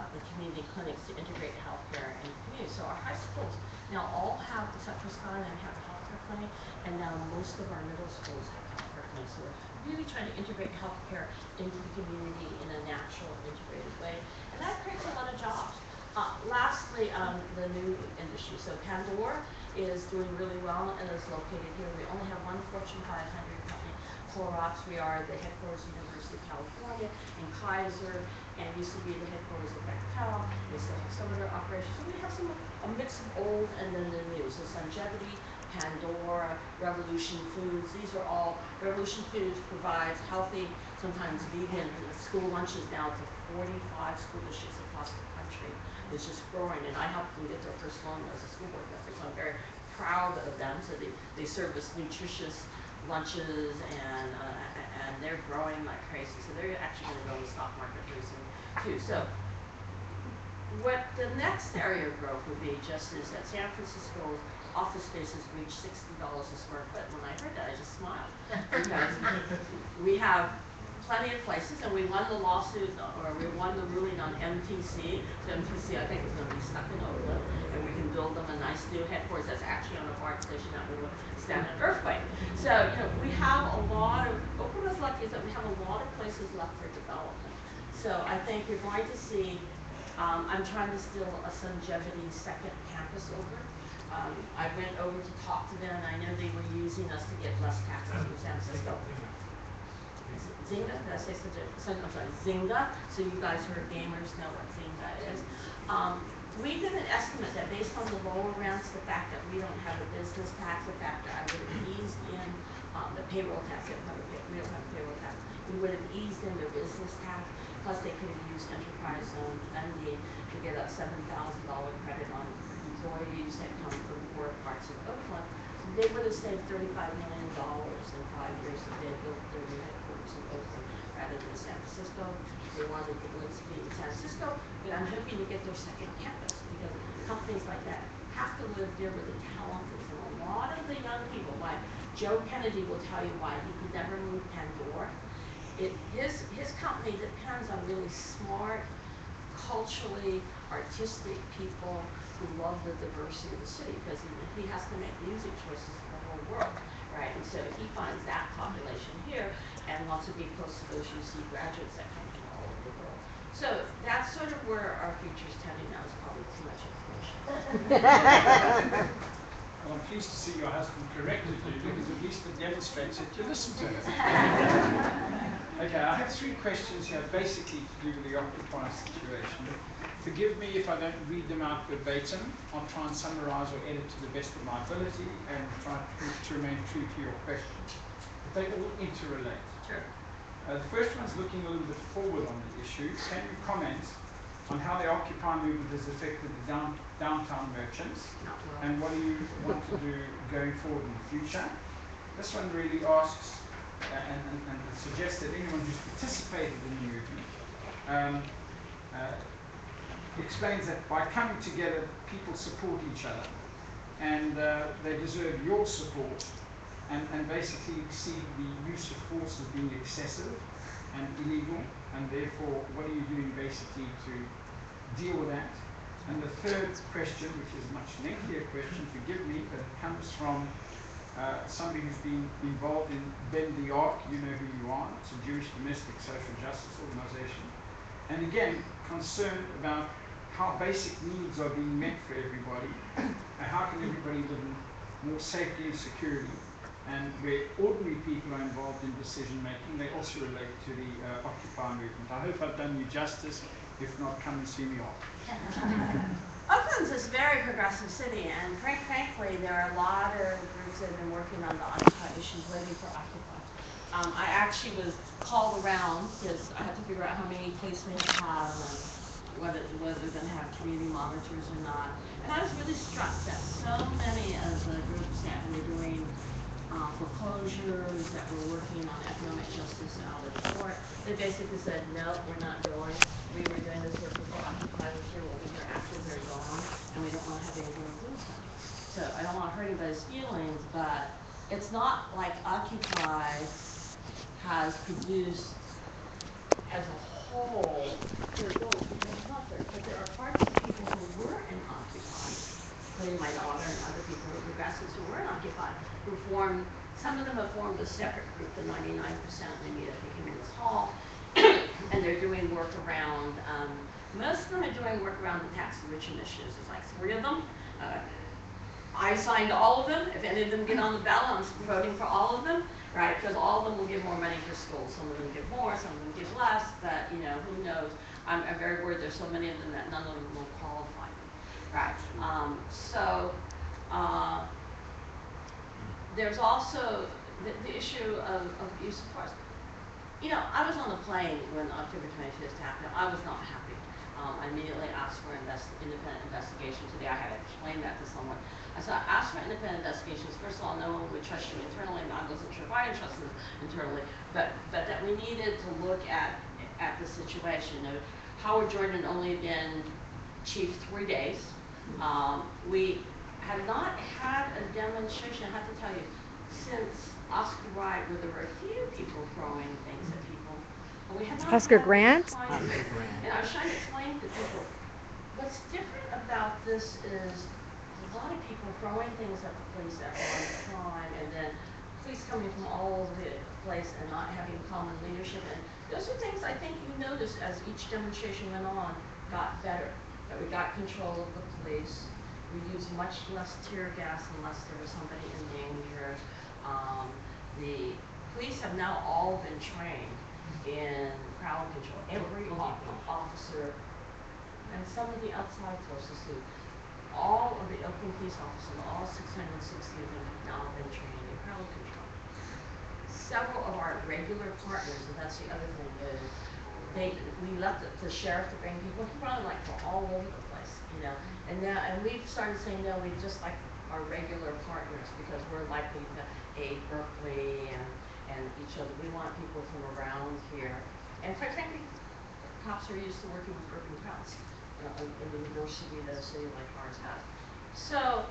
the community clinics to integrate healthcare in the community. So our high schools now all have, except for Skyline, have a healthcare clinic, and now most of our middle schools have healthcare clinics. So we're really trying to integrate healthcare into the community in a natural, integrated way, and that creates a lot of jobs. Lastly, the new industry. So Pandora is doing really well and is located here. We only have one Fortune 500 company, Clorox. We are the headquarters of the University of California in Kaiser, and used to be the headquarters of Bechtel. They still have some of their operations. So we have a mix of old and then the new. So Longevity, Pandora, Revolution Foods. These are all, Revolution Foods provides healthy, sometimes vegan school lunches now to 45 school districts across the country. It's just growing, and I helped them get their first loan as a school board member, so I'm very proud of them. So they service nutritious lunches, and they're growing like crazy. So they're actually going to go in the stock market pretty soon too. So what the next area of growth would be just is that San Francisco's office spaces reach $60 a square foot. When I heard that, I just smiled because we have plenty of places, and we won the lawsuit, or we won the ruling on MTC. So MTC, I think, is going to be stuck in Oakland, and we can build them a nice new headquarters that's actually on a BART station that will stand an earthquake. So, you know, we have a lot of, Oakland is lucky that we have a lot of places left for development. So I think you're going to see, I'm trying to steal a Longevity second campus over. I went over to talk to them, and I know they were using us to get less taxes from San Francisco. Zynga, did I say I'm sorry, Zynga, so you guys who are gamers know what Zynga is. We did an estimate that based on the lower rents, the fact that we don't have a business tax, the fact that I would have eased in the payroll tax, we don't have a payroll tax, we would have eased in their business tax, plus they could have used enterprise zone lending to get a $7,000 credit on employees that come from poor parts of Oakland. They would have saved $35 million in 5 years if they had built their new headquarters in Oakland rather than San Francisco. They wanted to live in San Francisco, but I'm hoping to get their second campus because companies like that have to live there where the talent is. And a lot of the young people, like Joe Kennedy will tell you why he could never move Pandora. His company depends on really smart, culturally artistic people who love the diversity of the city, because he has to make music choices for the whole world, right? And so he finds that population here and wants to be close to those UC graduates that come from all over the world. So that's sort of where our future's tending now. Is probably too much information. Well, I'm pleased to see your husband corrected you, because at least it demonstrates that you listen to him. Okay, I have 3 questions here, basically to do with the Occupy situation. Forgive me if I don't read them out verbatim. I'll try and summarize or edit to the best of my ability and try to remain true to your questions. But they all interrelate. Sure. The first one's looking a little bit forward on the issue. Can you comment on how the Occupy movement has affected the downtown merchants? Not well. And what do you want to do going forward in the future? This one really asks and suggests that anyone who's participated in the movement explains that by coming together, people support each other, and they deserve your support and basically see the use of force as being excessive and illegal, and therefore, what are you doing basically to deal with that? And the third question, which is a much lengthier question, forgive me, but it comes from somebody who's been involved in Bend the Ark. You know who you are. It's a Jewish domestic social justice organization. And again, concerned about how basic needs are being met for everybody, and how can everybody live in more safety and security, and where ordinary people are involved in decision making. They also relate to the Occupy movement. I hope I've done you justice. If not, come and see me off. Oakland's this very progressive city, and frankly, there are a lot of groups that have been working on the Occupy issues, waiting for Occupy. I actually was called around because I had to figure out how many policemen to have and whether they're going to have community monitors or not. And I was really struck that so many of the groups that were doing foreclosures, that were working on economic justice out of court, they basically said, no, we're not going. We were doing this work before Occupy was here, we'll be here after they're gone, and we don't want to have anything to do with them. So I don't want to hurt anybody's feelings, but it's not like Occupy has produced as a whole, but there are parts of people who were in Occupy, including my daughter and other people who were progressives who were in Occupy, who formed, some of them have formed a separate group, the 99%, they meet at the Communist Hall, and they're doing work around, most of them are doing work around the tax enrichment issues. There's like 3 of them. I signed all of them. If any of them get on the ballot, I'm voting for all of them, right? Because all of them will give more money for schools. Some of them give more, some of them give less, but who knows? I'm very worried there's so many of them that none of them will qualify, right? There's also the issue of use of force. I was on the plane when October 25th happened. I was not happy. I immediately asked for independent investigation today. I had to explain that to someone. I said, I asked for independent investigations. First of all, no one would trust you internally, and I wasn't sure if I would trust them internally, but that we needed to look at the situation. Howard Jordan only been chief 3 days. We have not had a demonstration, I have to tell you, since Oscar Wright, where there were a few people throwing things at people. And we have not Oscar had Grant? And I was trying to explain to people, what's different about this is a lot of people throwing things at the police at one time, and then police coming from all over the place and not having common leadership. And those are things I think you noticed as each demonstration went on got better. That we got control of the police. We used much less tear gas unless there was somebody in danger. The police have now all been trained in crowd control. Every officer and some of the outside forces too. All of the Oakland police officers, all 660 of them have now been trained in crowd control. Several of our regular partners, and that's the other thing, is we left the sheriff to bring people. He brought them from all over the place, and we've started saying no, we just like our regular partners because we're likely to aid Berkeley and each other. We want people from around here, and quite frankly, cops are used to working with urban crowds. In the university that a city like ours has. So,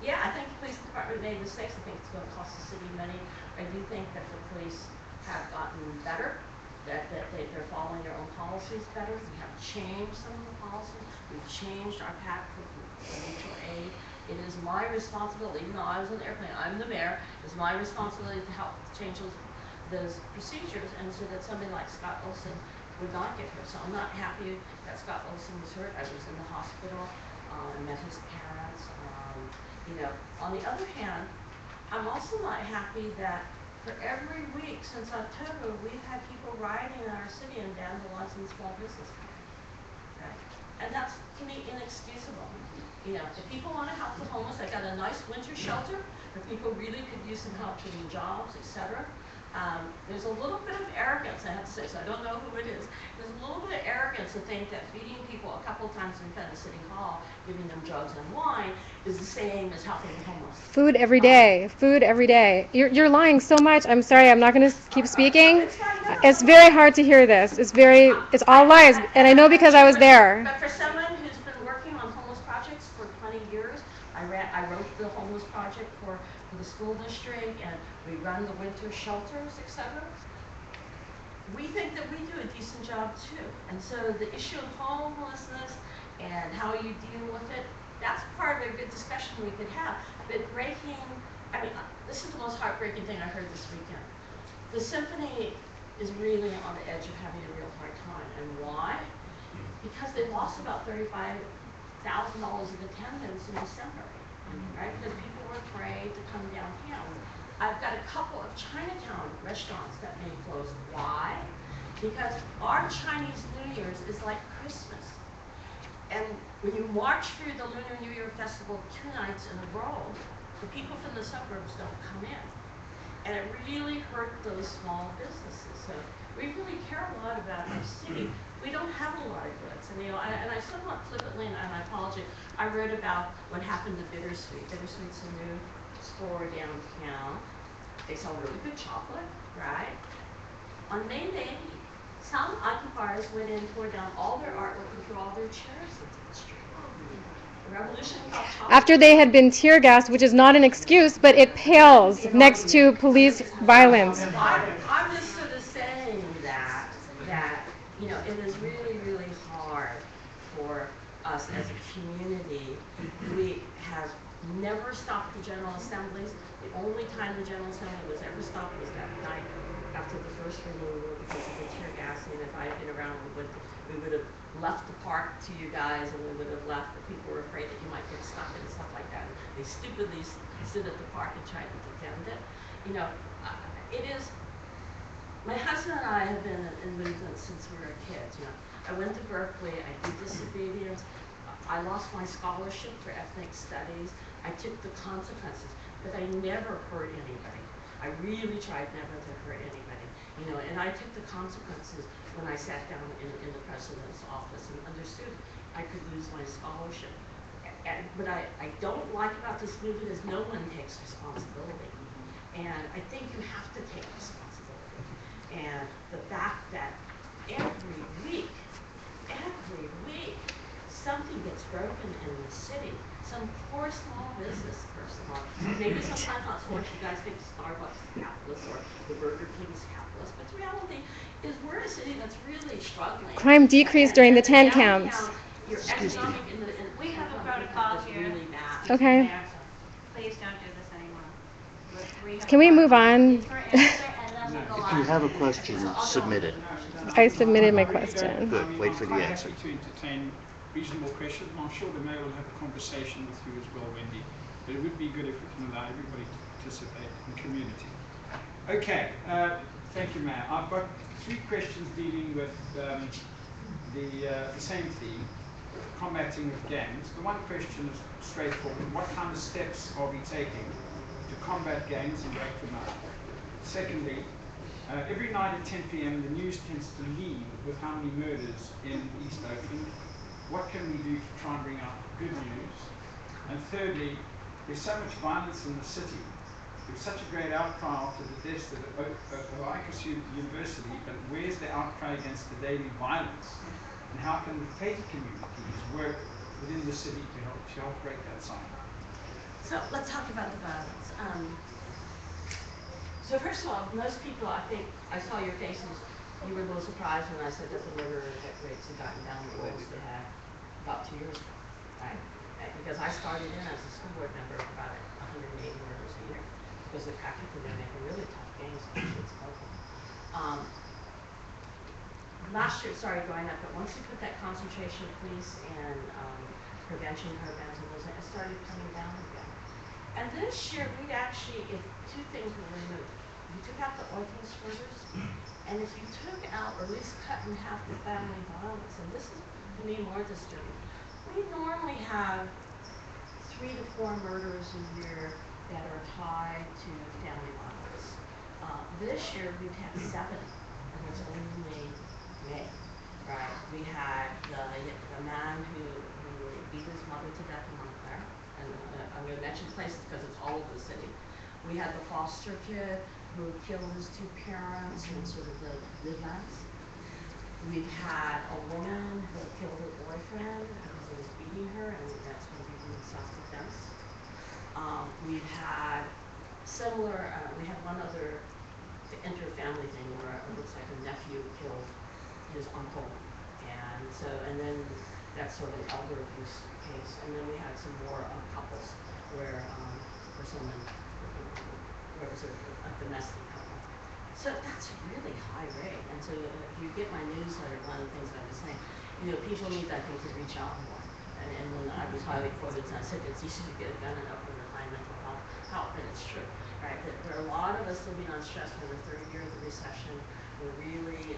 yeah, I think the police department made mistakes. I think it's going to cost the city money. I do think that the police have gotten better, that they're following their own policies better. We have changed some of the policies. We've changed our pact for mutual aid. It is my responsibility, even though I was on the airplane, I'm the mayor, it's my responsibility to help change those procedures, and so that somebody like Scott Olson would not get hurt. So I'm not happy that Scott Olson was hurt. I was in the hospital, met his parents. On the other hand, I'm also not happy that for every week since October, we've had people rioting in our city and vandalizing small business. Okay? And that's, to me, inexcusable. If people want to help the homeless, I got a nice winter shelter. If people really could use some help getting jobs, etc. There's a little bit of arrogance, I have to say, so I don't know who it is. There's a little bit of arrogance to think that feeding people a couple times in front of City Hall, giving them drugs and wine, is the same as helping the homeless. Food every day. Food every day. You're lying so much. I'm sorry. I'm not going to keep speaking. It's very hard to hear this. It's all lies. And I know because I was there. But for someone who's been working on homeless projects for 20 years, I wrote the homeless homeless project for the school district, and we run the winter shelters, etc. We think that we do a decent job too. And so the issue of homelessness and how you deal with it, that's part of a good discussion we could have. But this is the most heartbreaking thing I heard this weekend. The symphony is really on the edge of having a real hard time. And why? Because they lost about $35,000 of attendance in December, right? Because people were afraid to come downtown. I've got a couple of Chinatown restaurants that may close. Why? Because our Chinese New Year's is like Christmas. And when you march through the Lunar New Year Festival 2 nights in a row, the people from the suburbs don't come in. And it really hurt those small businesses. So we really care a lot about our city. We don't have a lot of goods. And I somewhat flippantly, and I apologize, I wrote about what happened to Bittersweet. Bittersweet's a new store downtown. They sell really good chocolate, right? On May Day, some occupiers went in, tore down all their artwork and threw all their chairs into the street. The revolution of chocolate. After they had been tear gassed, which is not an excuse, but it pales next to police violence. I'm just sort of saying that it is really, really hard for us as a community. We have never stopped the General Assemblies. The only time the General Assembly was ever stopped was that night after the first removal because of the tear gassing. If I had been around, we would have left the park to you guys, and we would have left, but people were afraid that you might get stuck and stuff like that. They stupidly stood at the park and tried to defend it. It is. My husband and I have been in movement since we were kids. I went to Berkeley. I did disobedience. I lost my scholarship for ethnic studies. I took the consequences, but I never hurt anybody. I really tried never to hurt anybody, and I took the consequences when I sat down in the president's office and understood I could lose my scholarship. What I don't like about this movement is no one takes responsibility, and I think you have to take responsibility. And the fact that every week, something gets broken in the city. Some poor small business person, or maybe sometimes not so much. You guys think Starbucks is capitalist or the Burger King is capitalist, but the reality is we're a city that's really struggling. Crime decreased during the tent camps. Your economic We have a protocol here. really bad. Okay. Mayor, please don't do this anymore. Can we move on? For answer, and then we'll go If you on. have a question, submit it. I submitted my question. Good, wait for the I'm answer. happy to entertain reasonable questions, and I'm sure the mayor will have a conversation with you as well, Wendy. But it would be good if we can allow everybody to participate in the community. Okay, thank you, Mayor. I've got 3 questions dealing with the same theme, combating of gangs. The one question is straightforward. What kind of steps are we taking to combat gangs and break them up? Secondly, every night at 10 p.m. the news tends to lead with how many murders in East Oakland. What can we do to try and bring out good news? And thirdly, there's so much violence in the city. There's such a great outcry after the deaths at Oakland University, but where's the outcry against the daily violence? And how can the faith communities work within the city to help break that cycle? So let's talk about the violence. So first of all, most people, I think, I saw your faces, you were a little surprised when I said that the murder rates had gotten down the lowest they had about 2 years ago, right? Because I started in as a school board member for about 180 murders a year. Because the practically they're making really tough games, especially it's Oakland. Last year it started going up, but once you put that concentration of police and prevention programs and those, it started coming down again. And this year we'd actually, if 2 things were removed. You took out the orphan murders, and if you took out or at least cut in half the family violence, and this is to me more disturbing. We normally have 3 to 4 murders a year that are tied to family violence. This year we've had 7, and it's only May, right? We had the man who beat his mother to death in Montclair, and I'm going to mention places because it's all over the city. We had the foster kid who killed his 2 parents in sort of the Midlands. We've had a woman who killed her boyfriend because he was beating her, and that's going to be doing self-defense. We've had similar, we had one other inter-family thing where it looks like a nephew killed his uncle. And so, and then that's sort of an elder abuse case. And then we had some more couples where someone, where it was a domestic couple. So that's really high rate. And so if you get my newsletter, one of the things that I was saying, you know, people need, I think, to reach out more. And when I was highly quoted, and I said it's easy to get a gun and open to find mental health help, and it's true, right? There are a lot of us living on stress. We're in the third year of the recession. We're really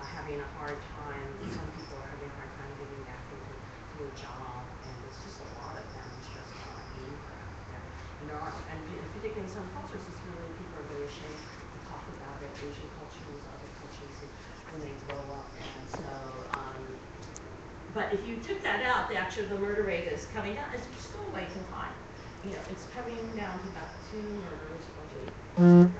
having a hard time. Some people are having a hard time getting back into a job, and it's just a lot of family stress, a lot of anger out there. And there are, and particularly in some cultures, it's really, people are very ashamed to talk about it. Asian cultures, other cultures, when they grow up, and so. But if you took that out, the murder rate is coming down. It's still way too high. You know, it's coming down to about 2 murders a week,